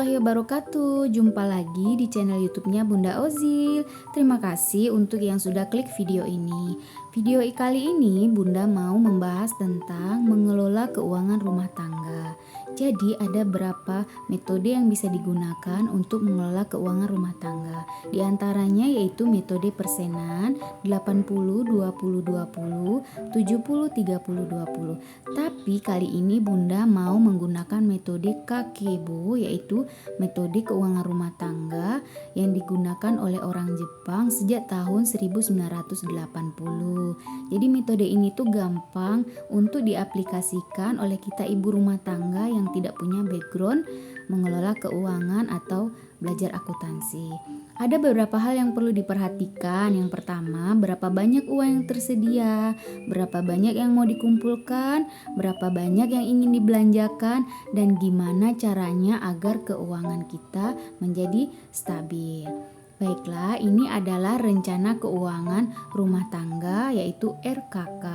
warahmatullahi wabarakatuh. Jumpa lagi di channel YouTube-nya Bunda Ozil. Terima kasih untuk yang sudah klik video ini. Video kali ini Bunda mau membahas tentang mengelola keuangan rumah tangga. Jadi ada beberapa metode yang bisa digunakan untuk mengelola keuangan rumah tangga. Di antaranya yaitu metode persenan 80 20 20, 70 30 20. Tapi kali ini Bunda mau menggunakan metode Kakebo, yaitu metode keuangan rumah tangga yang digunakan oleh orang Jepang sejak tahun 1980. Jadi metode ini tuh gampang untuk diaplikasikan oleh kita ibu rumah tangga yang tidak punya background mengelola keuangan atau belajar akuntansi. Ada beberapa hal yang perlu diperhatikan. Yang pertama, berapa banyak uang yang tersedia, berapa banyak yang mau dikumpulkan, berapa banyak yang ingin dibelanjakan, dan gimana caranya agar keuangan kita menjadi stabil. Baiklah, ini adalah rencana keuangan rumah tangga yaitu RKK.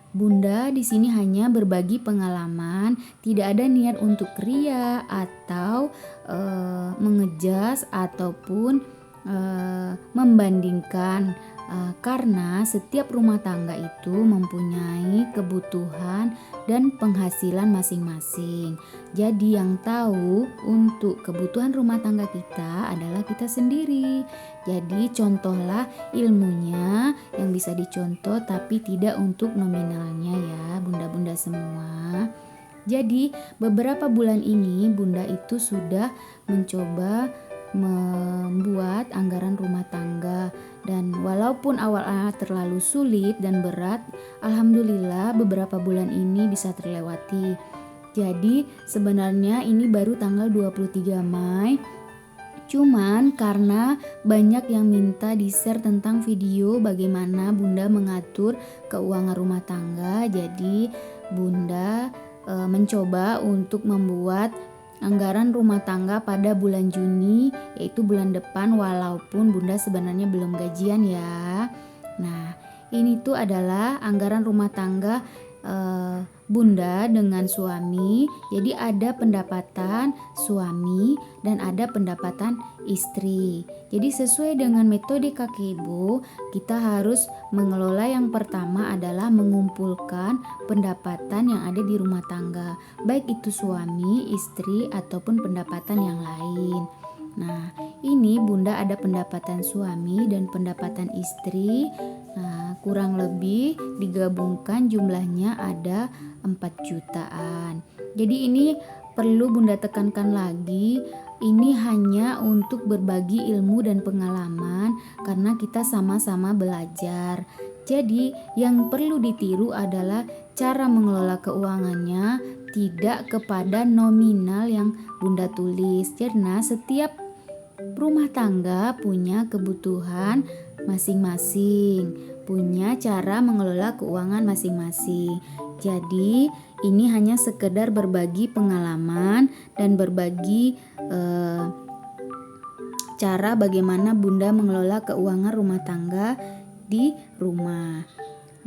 Bunda di sini hanya berbagi pengalaman, tidak ada niat untuk ria atau mengejas ataupun membandingkan, karena setiap rumah tangga itu mempunyai kebutuhan dan penghasilan masing-masing. Jadi yang tahu untuk kebutuhan rumah tangga kita adalah kita sendiri. Jadi contohlah ilmunya yang bisa dicontoh, tapi tidak untuk nominalnya ya bunda-bunda semua. Jadi beberapa bulan ini Bunda itu sudah mencoba membuat anggaran rumah tangga, dan walaupun awalnya terlalu sulit dan berat, alhamdulillah beberapa bulan ini bisa terlewati. Jadi sebenarnya ini baru tanggal 23 Mei. Cuman karena banyak yang minta di-share tentang video bagaimana Bunda mengatur keuangan rumah tangga, jadi Bunda mencoba untuk membuat anggaran rumah tangga pada bulan Juni, yaitu bulan depan, walaupun Bunda sebenarnya belum gajian ya. Nah, ini tuh adalah anggaran rumah tangga Bunda dengan suami. Jadi ada pendapatan suami dan ada pendapatan istri. Jadi sesuai dengan metode Kakebo, kita harus mengelola yang pertama adalah mengumpulkan pendapatan yang ada di rumah tangga, baik itu suami, istri ataupun pendapatan yang lain. Nah, ini Bunda ada pendapatan suami dan pendapatan istri. Nah, kurang lebih digabungkan jumlahnya ada 4 jutaan. Jadi ini perlu Bunda tekankan lagi, ini hanya untuk berbagi ilmu dan pengalaman karena kita sama-sama belajar. Jadi yang perlu ditiru adalah cara mengelola keuangannya, tidak kepada nominal yang Bunda tulis. Karena setiap rumah tangga punya kebutuhan masing-masing, punya cara mengelola keuangan masing-masing. Jadi ini hanya sekedar berbagi pengalaman dan berbagi cara bagaimana Bunda mengelola keuangan rumah tangga di rumah.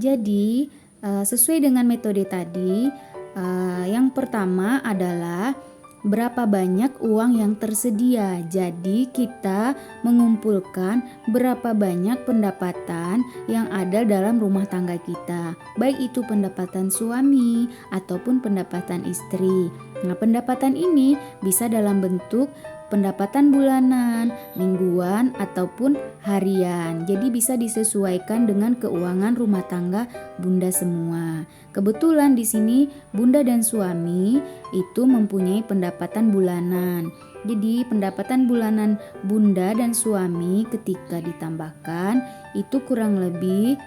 Jadi sesuai dengan metode tadi, yang pertama adalah berapa banyak uang yang tersedia. Jadi kita mengumpulkan berapa banyak pendapatan yang ada dalam rumah tangga kita, baik itu pendapatan suami ataupun pendapatan istri. Nah, pendapatan ini bisa dalam bentuk pendapatan bulanan, mingguan ataupun harian. Jadi bisa disesuaikan dengan keuangan rumah tangga Bunda semua. Kebetulan di sini Bunda dan suami itu mempunyai pendapatan bulanan. Jadi pendapatan bulanan Bunda dan suami ketika ditambahkan itu kurang lebih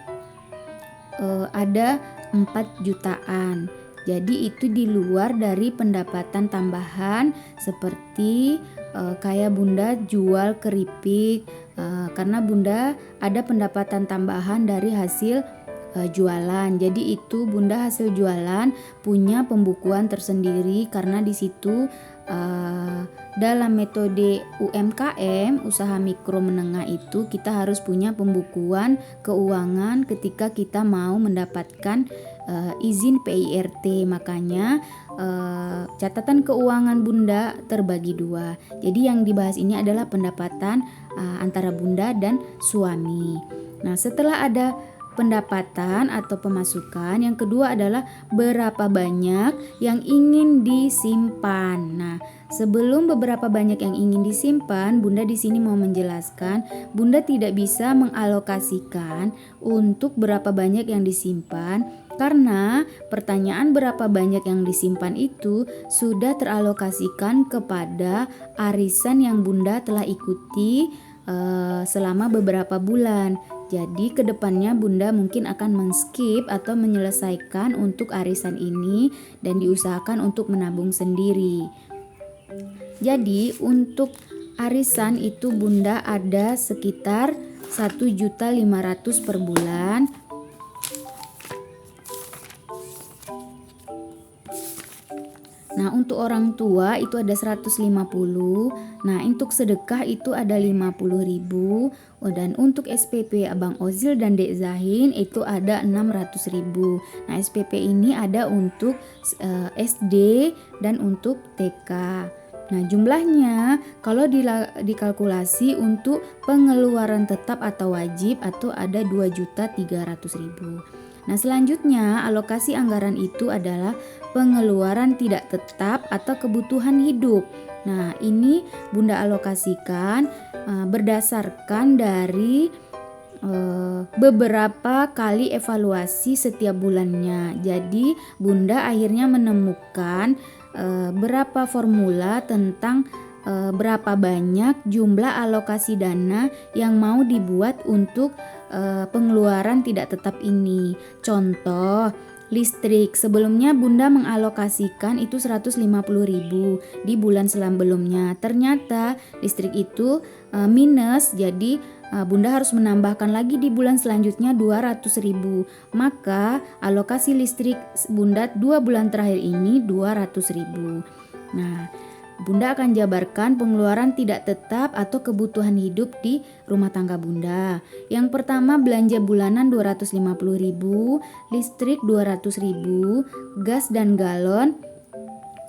ada 4 jutaan. Jadi itu di luar dari pendapatan tambahan seperti kayak Bunda jual keripik, karena Bunda ada pendapatan tambahan dari hasil jualan. Jadi itu Bunda hasil jualan punya pembukuan tersendiri karena di situ dalam metode UMKM, usaha mikro menengah itu kita harus punya pembukuan keuangan ketika kita mau mendapatkan izin PIRT. Makanya catatan keuangan Bunda terbagi dua. Jadi yang dibahas ini adalah pendapatan antara Bunda dan suami. Nah, setelah ada pendapatan atau pemasukan, yang kedua adalah berapa banyak yang ingin disimpan. Nah, sebelum beberapa banyak yang ingin disimpan, Bunda di sini mau menjelaskan, Bunda tidak bisa mengalokasikan untuk berapa banyak yang disimpan karena pertanyaan berapa banyak yang disimpan itu sudah teralokasikan kepada arisan yang Bunda telah ikuti selama beberapa bulan. Jadi kedepannya Bunda mungkin akan men-skip atau menyelesaikan untuk arisan ini dan diusahakan untuk menabung sendiri. Jadi untuk arisan itu Bunda ada sekitar 1.500.000 per bulan. Nah, untuk orang tua itu ada 150. Nah, untuk sedekah itu ada 50.000. Dan untuk SPP Abang Ozil dan Dek Zahin itu ada 600.000. Nah, SPP ini ada untuk SD dan untuk TK. Nah, jumlahnya kalau dikalkulasi untuk pengeluaran tetap atau wajib atau ada 2.300.000. Nah, selanjutnya alokasi anggaran itu adalah pengeluaran tidak tetap atau kebutuhan hidup. Nah, ini Bunda alokasikan berdasarkan dari beberapa kali evaluasi setiap bulannya. Jadi, Bunda akhirnya menemukan berapa formula tentang berapa banyak jumlah alokasi dana yang mau dibuat untuk pengeluaran tidak tetap ini. Contoh, listrik. Sebelumnya Bunda mengalokasikan itu 150.000 di bulan sebelumnya. Ternyata listrik itu minus, jadi Bunda harus menambahkan lagi di bulan selanjutnya 200.000. Maka alokasi listrik Bunda 2 bulan terakhir ini 200.000. Nah, Bunda akan jabarkan pengeluaran tidak tetap atau kebutuhan hidup di rumah tangga Bunda. Yang pertama, belanja bulanan 250.000, listrik 200.000, gas dan galon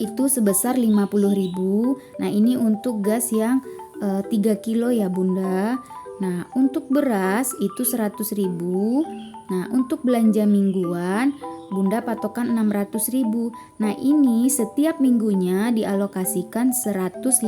itu sebesar 50.000. Nah, ini untuk gas yang 3 kilo ya Bunda. Nah, untuk beras itu 100.000. Nah, untuk belanja mingguan Bunda patokan 600.000. Nah, ini setiap minggunya dialokasikan 150.000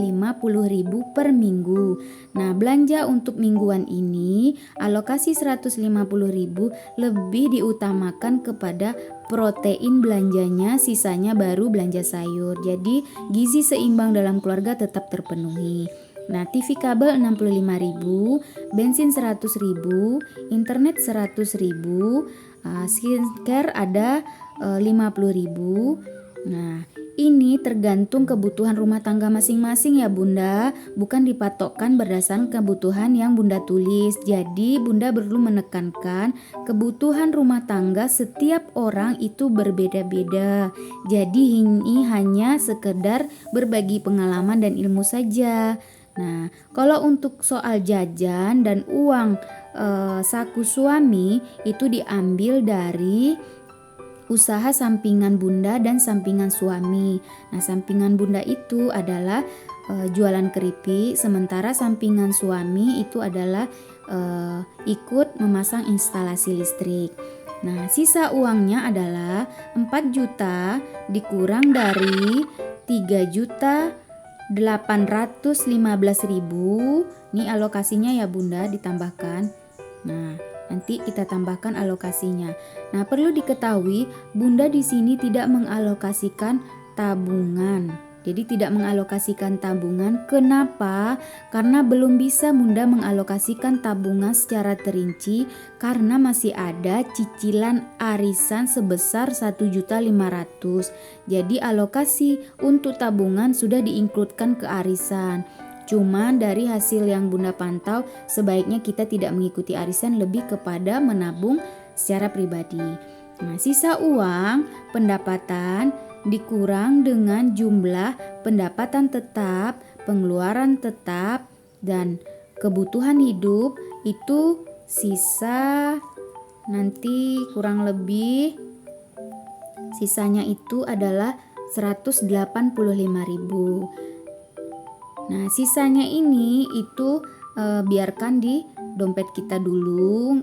per minggu. Nah, belanja untuk mingguan ini alokasi 150.000 lebih diutamakan kepada protein belanjanya, sisanya baru belanja sayur. Jadi, gizi seimbang dalam keluarga tetap terpenuhi. Nah, TV kabel 65.000, bensin 100.000, internet 100.000, skincare ada 50.000. Nah, ini tergantung kebutuhan rumah tangga masing-masing ya Bunda, bukan dipatokkan berdasarkan kebutuhan yang Bunda tulis. Jadi Bunda perlu menekankan kebutuhan rumah tangga setiap orang itu berbeda-beda. Jadi ini hanya sekedar berbagi pengalaman dan ilmu saja. Nah, kalau untuk soal jajan dan uang saku suami itu diambil dari usaha sampingan Bunda dan sampingan suami. Nah, sampingan Bunda itu adalah jualan keripik, sementara sampingan suami itu adalah ikut memasang instalasi listrik. Nah, sisa uangnya adalah 4 juta dikurang dari 3.815.000. Ini alokasinya ya Bunda ditambahkan. Nah, nanti kita tambahkan alokasinya. Nah, perlu diketahui Bunda di sini tidak mengalokasikan tabungan. Jadi tidak mengalokasikan tabungan. Kenapa? Karena belum bisa Bunda mengalokasikan tabungan secara terinci karena masih ada cicilan arisan sebesar 1.500.000. Jadi alokasi untuk tabungan sudah diinkludkan ke arisan. Cuman dari hasil yang Bunda pantau, sebaiknya kita tidak mengikuti arisan, lebih kepada menabung secara pribadi. Nah, sisa uang pendapatan dikurang dengan jumlah pendapatan tetap, pengeluaran tetap, dan kebutuhan hidup, itu sisa nanti kurang lebih sisanya itu adalah 185.000. Nah, sisanya ini itu biarkan di dompet kita dulu,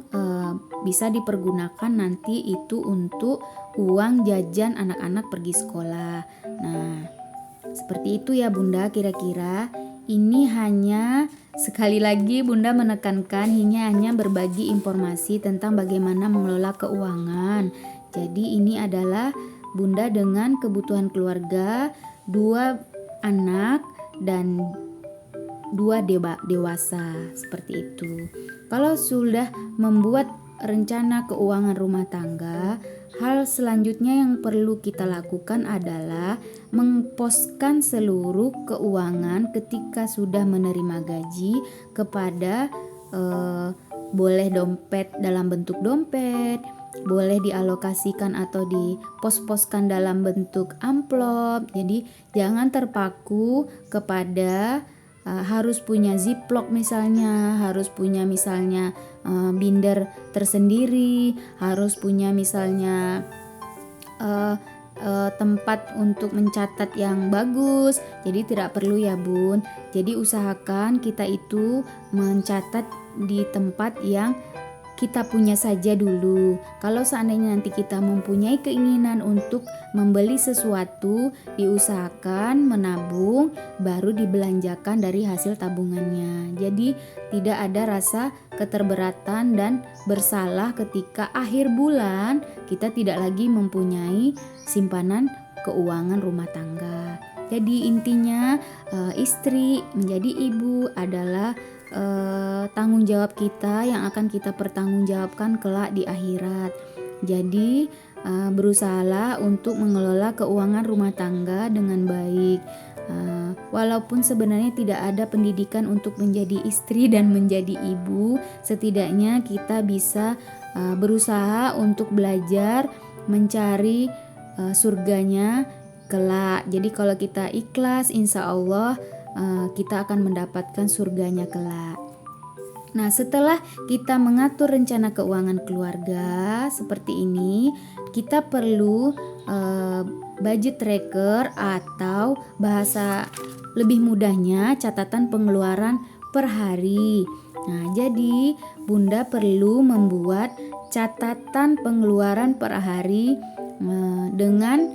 bisa dipergunakan nanti itu untuk uang jajan anak-anak pergi sekolah. Nah, seperti itu ya Bunda, kira-kira ini hanya sekali lagi Bunda menekankan ini hanya berbagi informasi tentang bagaimana mengelola keuangan. Jadi ini adalah Bunda dengan kebutuhan keluarga, 2 anak dan 2 dewasa, seperti itu. Kalau sudah membuat rencana keuangan rumah tangga, hal selanjutnya yang perlu kita lakukan adalah memposkan seluruh keuangan ketika sudah menerima gaji kepada boleh dompet dalam bentuk dompet, boleh dialokasikan atau dipos-poskan dalam bentuk amplop. Jadi jangan terpaku kepada harus punya ziplock misalnya, harus punya misalnya binder tersendiri, harus punya misalnya tempat untuk mencatat yang bagus. Jadi tidak perlu ya Bun. Jadi usahakan kita itu mencatat di tempat yang kita punya saja dulu. Kalau seandainya nanti kita mempunyai keinginan untuk membeli sesuatu, diusahakan menabung baru dibelanjakan dari hasil tabungannya. Jadi tidak ada rasa keterberatan dan bersalah ketika akhir bulan kita tidak lagi mempunyai simpanan keuangan rumah tangga. Jadi intinya istri menjadi ibu adalah tanggung jawab kita yang akan kita pertanggungjawabkan kelak di akhirat. Jadi berusahalah untuk mengelola keuangan rumah tangga dengan baik. Walaupun sebenarnya tidak ada pendidikan untuk menjadi istri dan menjadi ibu, setidaknya kita bisa berusaha untuk belajar mencari surganya kelak. Jadi kalau kita ikhlas, insya Allah kita akan mendapatkan surganya kelak. Nah, setelah kita mengatur rencana keuangan keluarga seperti ini, kita perlu budget tracker atau bahasa lebih mudahnya catatan pengeluaran per hari. Nah, jadi Bunda perlu membuat catatan pengeluaran per hari dengan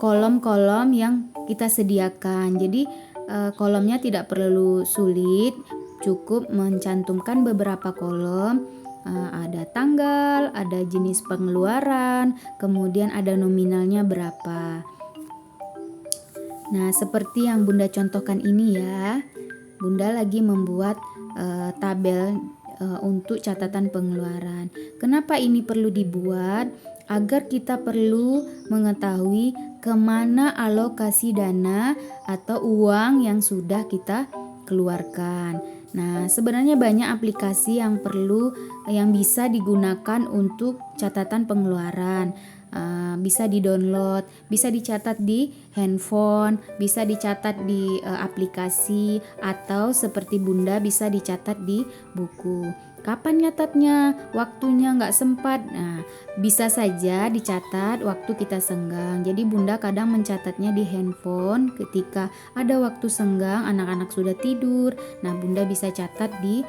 kolom-kolom yang kita sediakan. Jadi kolomnya tidak perlu sulit, cukup mencantumkan beberapa kolom. Ada tanggal, ada jenis pengeluaran, kemudian ada nominalnya berapa. Nah, seperti yang Bunda contohkan ini ya, Bunda lagi membuat tabel untuk catatan pengeluaran. Kenapa ini perlu dibuat? Agar kita perlu mengetahui kemana alokasi dana atau uang yang sudah kita keluarkan. Nah, sebenarnya banyak aplikasi yang bisa digunakan untuk catatan pengeluaran. Bisa di-download, bisa dicatat di handphone, bisa dicatat di aplikasi, atau seperti Bunda bisa dicatat di buku. Kapan nyatatnya? Waktunya nggak sempat. Nah, bisa saja dicatat waktu kita senggang. Jadi Bunda kadang mencatatnya di handphone ketika ada waktu senggang, anak-anak sudah tidur. Nah, Bunda bisa catat di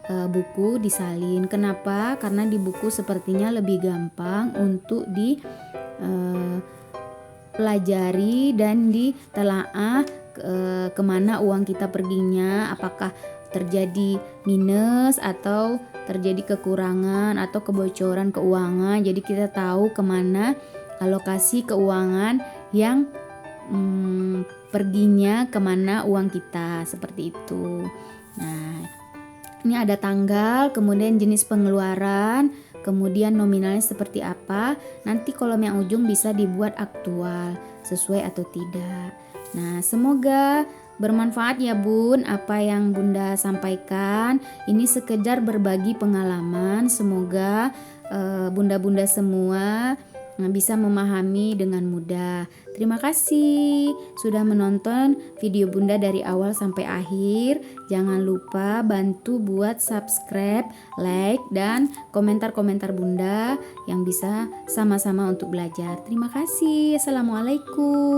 buku disalin. Kenapa? Karena di buku sepertinya lebih gampang untuk pelajari dan ditelaah kemana uang kita perginya, apakah terjadi minus atau terjadi kekurangan atau kebocoran keuangan. Jadi kita tahu kemana alokasi keuangan yang perginya, kemana uang kita, seperti itu. Nah, ini ada tanggal, kemudian jenis pengeluaran, kemudian nominalnya seperti apa. Nanti kolom yang ujung bisa dibuat aktual, sesuai atau tidak. Nah, semoga bermanfaat ya Bun apa yang Bunda sampaikan. Ini sekedar berbagi pengalaman. Semoga bunda-bunda semua bisa memahami dengan mudah. Terima kasih sudah menonton video Bunda dari awal sampai akhir. Jangan lupa bantu buat subscribe, like, dan komentar-komentar Bunda yang bisa sama-sama untuk belajar. Terima kasih. Assalamualaikum.